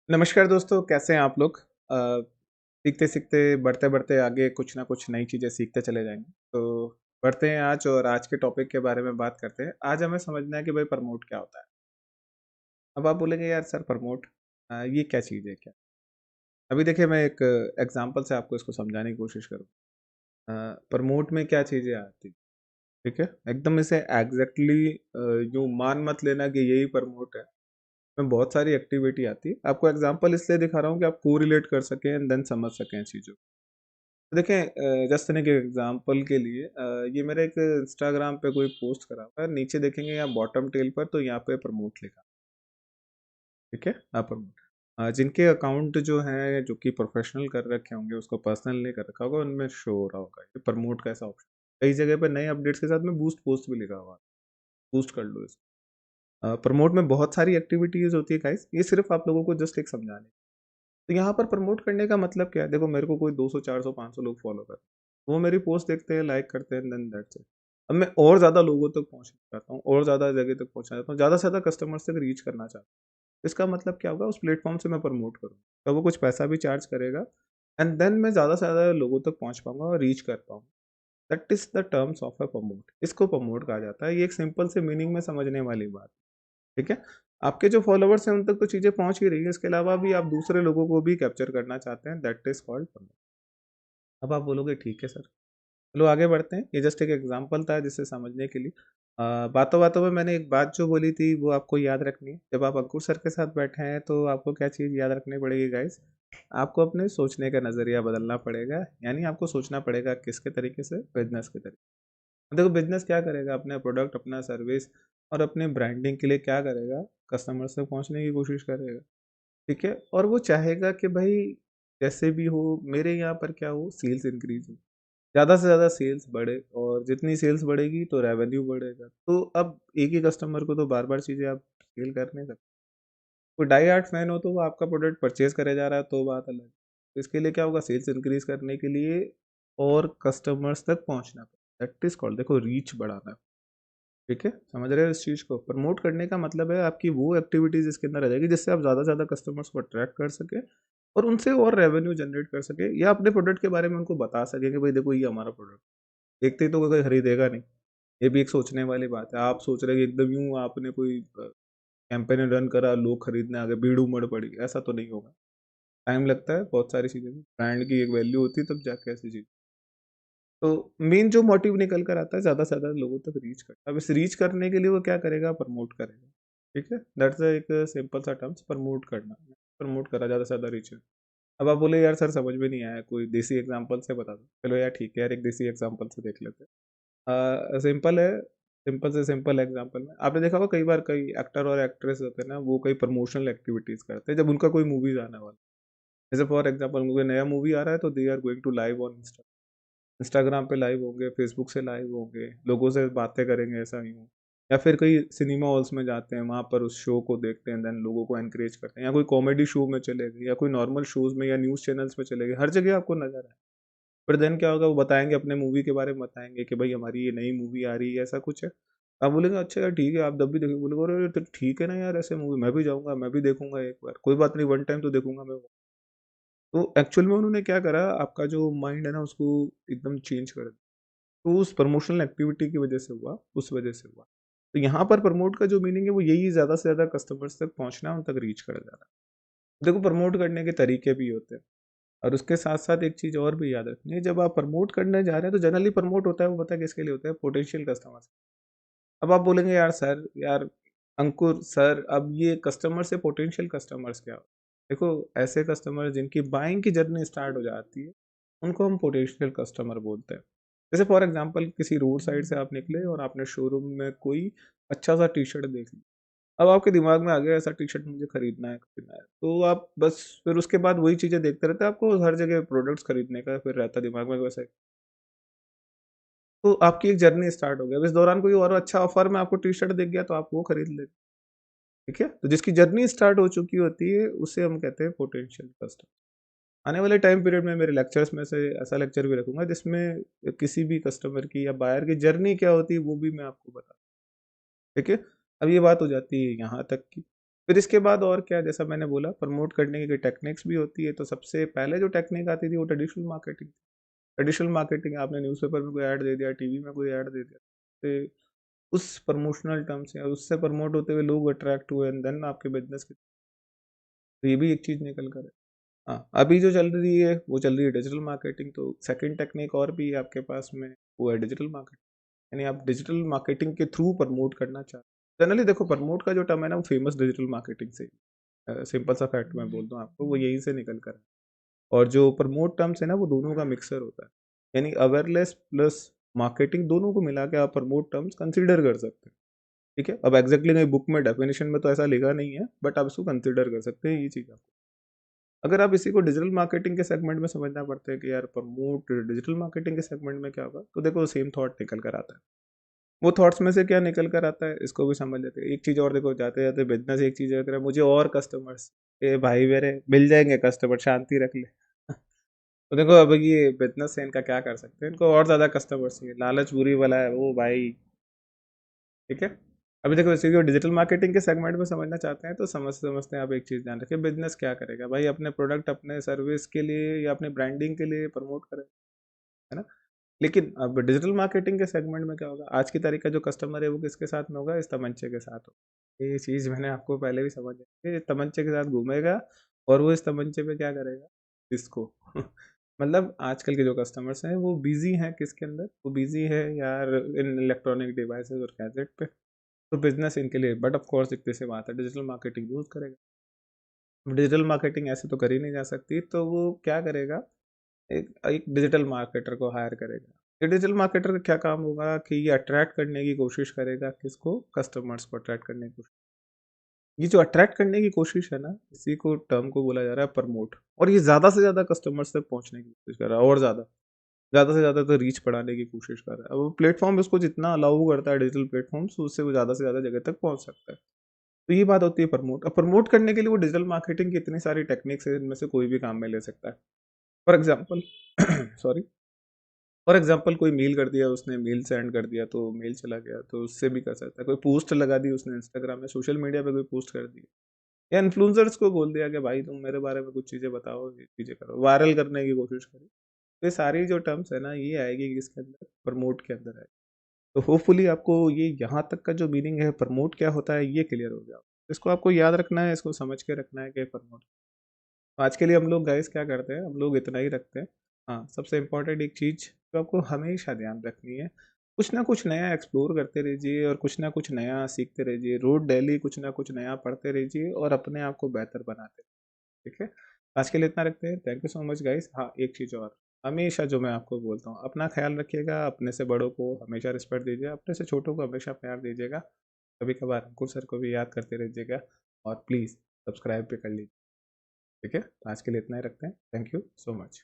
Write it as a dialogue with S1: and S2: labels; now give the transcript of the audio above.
S1: नमस्कार दोस्तों, कैसे हैं आप लोग? सीखते-सीखते, बढ़ते-बढ़ते आगे कुछ ना कुछ नई चीज़ें सीखते चले जाएँगे। तो बढ़ते हैं आज और आज के टॉपिक के बारे में बात करते हैं। आज हमें समझना है कि भाई प्रमोट क्या होता है? अब आप बोलेंगे यार सर प्रमोट ये क्या चीज़ है क्या? अभी देखिए मैं एक एग्ज़ाम्पल से आपको इसको समझाने की कोशिश करूँ। प्रमोट में क्या चीज़ें आती हैं, ठीक है? एकदम इसे एग्ज़ैक्टली यूँ मान मत लेना कि यही प्रमोट है। में बहुत सारी एक्टिविटी आती है। आपको एग्ज़ाम्पल इसलिए दिखा रहा हूँ कि आप कोरिलेट कर सकें एंड देन समझ सकें चीज़ों को। तो देखें जस्ट यानी कि एग्ज़ाम्पल के लिए ये मेरा एक इंस्टाग्राम पे कोई पोस्ट करा हुआ है। नीचे देखेंगे यहाँ बॉटम टेल पर तो यहाँ पे प्रमोट लिखा, ठीक है? प्रमोट जिनके अकाउंट जो हैं जो कि प्रोफ़ेशनल कर रखे होंगे, उसको पर्सनल नहीं कर रखा होगा, उनमें शो हो रहा होगा ये प्रमोट का ऐसा ऑप्शन। कई जगह पे नए अपडेट्स के साथ में बूस्ट पोस्ट भी लिखा हुआ है, बूस्ट कर लो इसको। प्रमोट में बहुत सारी एक्टिविटीज़ होती है गाइस, ये सिर्फ़ आप लोगों को जस्ट एक समझाने। तो यहाँ पर प्रमोट करने का मतलब क्या है? देखो मेरे को कोई 200, 400, 500 लोग फॉलो कर रहे हैं। वो मेरी पोस्ट देखते हैं, लाइक करते हैं, देन दैट्स इट। अब मैं और ज़्यादा लोगों तक पहुँचना चाहता हूँ, और ज़्यादा जगह तक पहुँचना चाहता हूँ, ज़्यादा से ज़्यादा कस्टमर्स तक रीच करना चाहता हूँ। इसका मतलब क्या होगा? उस प्लेटफ़ॉर्म से मैं प्रमोट करूँ, तो वो कुछ पैसा भी चार्ज करेगा एंड देन मैं ज़्यादा से ज़्यादा लोगों तक पहुँच पाऊँगा और रीच कर पाऊँगा। That is the terms of a promote. इसको प्रमोट कहा जाता है। ये एक सिंपल से मीनिंग में समझने वाली बात। ठीक है? आपके जो फॉलोवर्स हैं उन तक तो चीज़ें पहुँच ही रही हैं, इसके अलावा भी आप दूसरे लोगों को भी कैप्चर करना चाहते हैं, दैट इज़ कॉल्ड प्रमोट। अब आप बोलोगे ठीक है सर, चलो आगे बढ़ते हैं, ये जस्ट एक एग्ज़ाम्पल था जिसे समझने के लिए। बातों-बातों में मैंने एक बात जो बोली थी वो आपको याद रखनी है। जब आप अंकुर सर के साथ बैठे हैं तो आपको क्या चीज़ याद रखनी पड़ेगी गाइज़? आपको अपने सोचने का नज़रिया बदलना पड़ेगा, यानी आपको सोचना पड़ेगा किसके तरीके से? बिज़नेस के तरीके। देखो बिज़नेस क्या करेगा? अपना प्रोडक्ट, अपना सर्विस और अपने ब्रांडिंग के लिए क्या करेगा? कस्टमर्स तक पहुँचने की कोशिश करेगा। ठीक है? और वो चाहेगा कि भाई जैसे भी हो मेरे यहाँ पर क्या हो सेल्स इंक्रीज़ हो। ज़्यादा से ज़्यादा सेल्स बढ़े और जितनी सेल्स बढ़ेगी तो रेवेन्यू बढ़ेगा। तो अब एक ही कस्टमर को तो बार-बार चीज़ें आप सेल कर नहीं सकते। कोई डाई हार्ड फैन हो तो वो आपका प्रोडक्ट परचेज़ करे जा रहा है तो बात अलग है। तो इसके लिए क्या होगा सेल्स इंक्रीज़ करने के लिए और कस्टमर्स तक पहुँचना। दैट इज़ कॉल्ड देखो रीच बढ़ाना। ठीक है? समझ रहे हो इस चीज़ को? प्रमोट करने का मतलब है आपकी वो एक्टिविटीज़ इसके अंदर आ जाएगी जिससे आप ज़्यादा से ज़्यादा कस्टमर्स को अट्रैक्ट कर सकें और उनसे और रेवेन्यू जनरेट कर सकें या अपने प्रोडक्ट के बारे में उनको बता सकें कि भाई देखो ये हमारा प्रोडक्ट देखते ही तो कोई खरीदेगा नहीं। ये भी एक सोचने वाली बात है। आप सोच रहे हैं कि एकदम यूँ आपने कोई कैंपेन रन करा, लोग खरीदने आ गए, भीड़ उमड़ पड़ी, ऐसा तो नहीं होगा। टाइम लगता है बहुत सारी चीज़ों में। ब्रांड की एक वैल्यू होती है तब जाके ऐसी चीज़ तो मेन जो मोटिव निकल कर आता है ज़्यादा से ज़्यादा लोगों तक रीच करना। अब इस रीच करने के लिए वो क्या करेगा? प्रमोट करेगा। ठीक है? दैट्स एक सिंपल सा टर्म्स प्रमोट करना। प्रमोट करा ज़्यादा से ज़्यादा रीच है। अब आप बोले यार सर समझ में नहीं आया, कोई देसी एग्ज़ाम्पल से बता दो। चलो यार ठीक है यार, एक देसी एग्ज़ाम्पल से देख लेते हैं। सिंपल है, सिंपल से सिंपल एग्ज़ाम्पल में आपने देखा होगा कई बार कई एक्टर और एक्ट्रेस होते हैं ना, वो कई प्रमोशनल एक्टिविटीज़ करते हैं जब उनका कोई मूवीज़ आने वाला है। जैसे फॉर एग्ज़ाम्पल कोई नया मूवी आ रहा है तो they are going to live on Instagram पे लाइव होंगे, फेसबुक से लाइव होंगे, लोगों से बातें करेंगे ऐसा यूँ। या फिर कई सिनेमा हॉल्स में जाते हैं, वहाँ पर उस शो को देखते हैं, देन लोगों को एनकरेज करते हैं या कोई कॉमेडी शो में चले गए या कोई नॉर्मल शोज़ में या न्यूज़ चैनल्स में चले गए, हर जगह आपको नज़र आए। फिर देन क्या होगा वो बताएँगे अपने मूवी के बारे में बताएँगे कि भाई हमारी ये नई मूवी आ रही है, ऐसा कुछ है। आप बोलेंगे अच्छा यार ठीक है, आप जब भी देखोगे बोलेंगे अरे! तो ठीक है ना यार ऐसे मूवी मैं भी जाऊँगा, मैं भी देखूँगा एक बार, कोई बात नहीं वन टाइम तो देखूँगा मैं वो। तो एक्चुअल में उन्होंने क्या करा आपका जो माइंड है ना उसको एकदम चेंज कर तो उस प्रमोशनल एक्टिविटी की वजह से हुआ, उस वजह से हुआ। तो यहाँ पर प्रमोट का जो मीनिंग है वो यही ज़्यादा से ज़्यादा कस्टमर्स तक पहुँचना, उन तक रीच करा जाना। देखो प्रमोट करने के तरीके भी होते हैं और उसके साथ-साथ एक चीज़ और भी याद रखनी है, जब आप प्रमोट करने जा रहे हैं तो जनरली प्रमोट होता है वो पता है किसके लिए होता है? Potential customers. अब आप बोलेंगे यार सर, यार अंकुर सर अब ये कस्टमर से पोटेंशियल कस्टमर्स क्या? देखो ऐसे कस्टमर जिनकी बाइंग की जर्नी स्टार्ट हो जाती है, उनको हम पोटेंशियल कस्टमर बोलते हैं। जैसे फॉर एग्ज़ाम्पल किसी रोड साइड से आप निकले और आपने शोरूम में कोई अच्छा-सा टी-शर्ट देख लिया। अब आपके दिमाग में आ गया ऐसा टी-शर्ट मुझे खरीदना है, खरीदना है। तो आप बस फिर उसके बाद वही चीज़ें देखते रहते हैं, आपको हर जगह प्रोडक्ट्स खरीदने का फिर रहता है दिमाग में वैसे तो आपकी एक जर्नी स्टार्ट हो गई। अब इस दौरान कोई और अच्छा ऑफर में आपको टी-शर्ट दिख गया तो आप वो खरीद लेते, ठीक है? तो जिसकी जर्नी स्टार्ट हो चुकी होती है उसे हम कहते हैं पोटेंशियल कस्टमर। आने वाले टाइम पीरियड में मेरे लेक्चर्स में से ऐसा लेक्चर भी रखूँगा जिसमें किसी भी कस्टमर की या बायर की जर्नी क्या होती है वो भी मैं आपको बताऊँ, ठीक है? अब ये बात हो जाती है यहाँ तक की। फिर इसके बाद और क्या, जैसा मैंने बोला प्रमोट करने की टेक्निक्स भी होती है। तो सबसे पहले जो टेक्निक आती थी वो ट्रेडिशनल मार्केटिंग। ट्रेडिशनल मार्केटिंग आपने न्यूज़पेपर में कोई ऐड दे दिया, टीवी में कोई ऐड दे दिया, तो उस प्रमोशनल टर्म से उससे प्रमोट होते हुए लोग अट्रैक्ट हुए एंड देन आपके बिजनेस की। तो ये भी एक चीज़ निकल कर है। हाँ, अभी जो चल रही है वो चल रही है डिजिटल मार्केटिंग। तो सेकंड टेक्निक और भी आपके पास में वो है डिजिटल मार्केटिंग। यानी आप डिजिटल मार्केटिंग के थ्रू प्रमोट करना चाहते हैं। जनरली देखो प्रमोट का जो टर्म है ना वो फेमस डिजिटल मार्केटिंग से, सिंपल सा फैक्ट मैं बोलता हूँ आपको, वो यहीं से निकल कर है। और जो प्रमोट टर्म्स है ना वो दोनों का मिक्सर होता है। यानी अवेयरनेस प्लस मार्केटिंग दोनों को मिला के आप प्रमोट टर्म्स कंसीडर कर सकते हैं। ठीक है, अब एग्जैक्टली नहीं बुक में डेफिनेशन में तो ऐसा लिखा नहीं है, बट आप इसको कंसीडर कर सकते हैं ये चीज़ आपको। अगर आप इसी को डिजिटल मार्केटिंग के सेगमेंट में समझना पड़ता है कि यार प्रमोट डिजिटल मार्केटिंग के सेगमेंट में क्या होगा, तो देखो सेम थॉट निकल कर आता है। वो थॉट्स में से क्या निकल कर आता है इसको भी समझ लेते हैं। एक चीज़ और देखो, जाते जाते बिजनेस एक चीज़ अगर मुझे और कस्टमर्स, ए भाई मेरे मिल जाएंगे कस्टमर, शांति रख ले। तो देखो अब ये बिजनेस है, इनका क्या कर सकते हैं, इनको और ज़्यादा कस्टमर्स चाहिए, लालच बुरी वाला है वो भाई। ठीक है, अभी देखो इसी को डिजिटल मार्केटिंग के सेगमेंट में समझना चाहते हैं तो समझते समझते हैं आप एक चीज़ ध्यान रखिए, बिजनेस क्या करेगा भाई, अपने प्रोडक्ट अपने सर्विस के लिए या अपने ब्रांडिंग के लिए प्रमोट करेगा, है ना। लेकिन अब डिजिटल मार्केटिंग के सेगमेंट में क्या होगा, आज की तारीख का जो कस्टमर है वो किसके साथ में होगा, इस तमंचे के साथ होगा। ये चीज़ मैंने आपको पहले भी समझ है, तमंचे के साथ घूमेगा और वो इस तमंचे पे क्या करेगा, इसको। मतलब आजकल के जो कस्टमर्स हैं वो बिजी हैं किसके अंदर, वो बिजी है यार इन इलेक्ट्रॉनिक डिवाइसेस और गैजेट पे। तो बिजनेस इनके लिए, बट ऑफ कोर्स इतने से बात है डिजिटल मार्केटिंग यूज करेगा। डिजिटल मार्केटिंग ऐसे तो करी नहीं जा सकती, तो वो क्या करेगा, एक डिजिटल मार्केटर को हायर करेगा। ये डिजिटल मार्केटर का क्या काम होगा कि ये अट्रैक्ट करने की कोशिश करेगा, किसको, कस्टमर्स को अट्रैक्ट करने की कोशिश। ये जो अट्रैक्ट करने की कोशिश है ना, इसी को टर्म को बोला जा रहा है प्रमोट। और ये ज़्यादा से ज़्यादा कस्टमर्स तक पहुंचने की कोशिश कर रहा है, और ज़्यादा से ज़्यादा तो रीच बढ़ाने की कोशिश कर रहा है। अब वो प्लेटफॉर्म उसको जितना अलाउ करता है डिजिटल प्लेटफॉर्म्स, उससे वो ज़्यादा से ज़्यादा जगह तक पहुंच सकता है। तो ये बात होती है प्रमोट। अब प्रमोट करने के लिए वो डिजिटल मार्केटिंग की इतनी सारी टेक्निक्स है, इनमें से कोई भी काम में ले सकता है। For example sorry, for example कोई मेल कर दिया उसने, मेल सेंड कर दिया तो मेल चला गया, तो उससे भी कर सकता है। कोई पोस्ट लगा दी उसने इंस्टाग्राम में, सोशल मीडिया पे कोई पोस्ट कर दी, या इन्फ्लुएंसर्स को बोल दिया कि भाई तुम मेरे बारे में कुछ चीज़ें बताओ, ये चीज़ें करो, वायरल करने की कोशिश करो। तो ये सारी जो टर्म्स है ना ये आएगी किसके अंदर, प्रमोट के अंदर आएगी। तो होपफुली आपको ये यहाँ तक का जो मीनिंग है प्रमोट क्या होता है ये क्लियर हो गया। इसको आपको याद रखना है, इसको समझ के रखना है कि प्रमोट। आज के लिए हम लोग गाइस क्या करते हैं, हम लोग इतना ही रखते हैं। हाँ, सबसे इम्पोर्टेंट एक चीज़ जो आपको हमेशा ध्यान रखनी है, कुछ ना कुछ नया एक्सप्लोर करते रहिए और कुछ ना कुछ नया सीखते रहिए, रोज डेली कुछ ना कुछ नया पढ़ते रहिए और अपने आप को बेहतर बनाते रहिए। ठीक है, आज के लिए इतना रखते हैं। Thank you so much guys. हाँ, एक चीज़ और, हमेशा जो मैं आपको बोलता हूँ, अपना ख्याल रखिएगा, अपने से बड़ों को हमेशा रिस्पेक्ट दीजिए, अपने से छोटों को हमेशा प्यार दीजिएगा। कभी कभार अंकुर सर को भी याद करते रहिएगा, और प्लीज़ सब्सक्राइब भी कर लीजिए। ठीक है, तो आज के लिए इतना ही रखते हैं। Thank you so much.